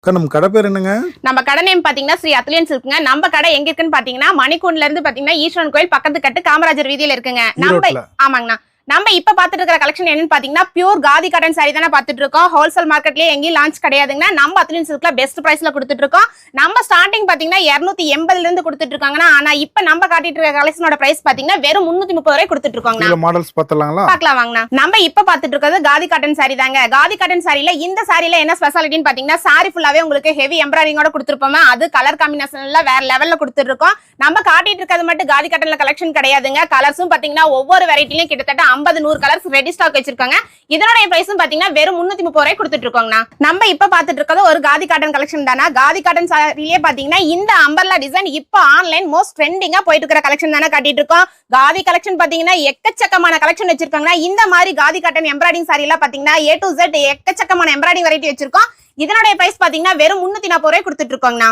நம்ம கடை பேர் என்னங்க? நம்ம கடை நேம் பாத்தீங்கன்னா ஸ்ரீ அத்லியன் சில்க்ங்க. நம்ம கடை எங்க இருக்குன்னு பாத்தீங்கன்னா மணிக்கூண்ட்ல இருந்து பாத்தீங்கன்னா ஈஸ்வரன் கோயில் பக்கத்து கட்டு காமராஜர் வீதியில இருக்குங்க. ஆமாங்கண்ணா. நம்ம இப்ப பாத்துட்டு இருக்கிற கலெக்ஷன் என்னன்னு பாத்தீங்கன்னா பியூர் காதி காட்டன் சாரி தானே பாத்துட்டு இருக்கோம். ஹோல்சேல் மார்க்கெட்லயே எங்கேயும் லான்ச் கிடையாதுங்கன்னா நம்ம அத்லியன் சில்க்ல பெஸ்ட் பிரைஸ்ல கொடுத்துட்டு இருக்கோம். நம்ம ஸ்டார்டிங் பாத்தீங்கன்னா 280 இருந்து கொடுத்துட்டு இருக்காங்கன்னா, ஆனா இப்ப நம்ம காட்டிட்டு இருக்க கலெக்ஷனோட பிரைஸ் பாத்தீங்கன்னா வெறும் 330 வரை கொடுத்துட்டு இருக்கோங்க. மாடல்ஸ் பார்த்தலாங்களா? பார்க்கலாம் வாங்கண்ணா. நம்ம இப்ப பாத்துட்டு இருக்கிறது காதி காட்டன் சாரி தாங்க. காதி காட்டன் சாரில இந்த சாரில என்ன ஸ்பெஷாலிட்டின்னு பாத்தீங்கன்னா சாரி ஃபுல்லாவே உங்களுக்கு ஹெவி எம்ப்ராய்டிங்கோட கொடுத்துருப்போம். அது கலர் காம்பினேஷன்ல வேற லெவல்ல கொடுத்துட்டு இருக்கோம். நம்ம காட்டிட்டு இருக்கிறது மட்டும் காதி காட்டன்ல கலெக்ஷன் கிடையாதுங்க. கலர்ஸும் பாத்தீங்கன்னா ஒவ்வொரு வெரைட்டிலயும் கிட்டத்தட்ட 50-100 கலர்ஸ் ரெடி ஸ்டாக் வச்சிருக்காங்க. இதனோட பிரைஸும் பாத்தீங்கன்னா வெறும் 330 ரூபாய் கொடுத்துட்டு இருக்கோங்கண்ணா. நம்ம இப்ப பாத்துட்டு இருக்கிறது ஒரு காதி காட்டன் கலெக்ஷன் தானா. காதி காட்டன் சாரிலேயே பாத்தீங்கன்னா இந்த அம்பர்லா டிசைன் இப்ப ஆன்லைன் மோஸ்ட் ட்ரெண்டிங்கா போயிட்டு இருக்கிற கலெக்ஷன் தானே காட்டிட்டு இருக்கோம். காதி கலெக்ஷன் பாத்தீங்கன்னா எக்கச்சக்கமான கலெக்ஷன் வச்சிருக்காங்க. இந்த மாதிரி காதி காட்டன் எம்ப்ராய்டிங் சாரி எல்லாம் பாத்தீங்கன்னா A to Z எக்கச்சக்கமான எம்ப்ராய்டிங் வெரைட்டி வச்சிருக்கோம். இதனுடைய பிரைஸ் பாத்தீங்கன்னா வெறும் 340 ரூபாய் கொடுத்துட்டு இருக்கோங்கண்ணா.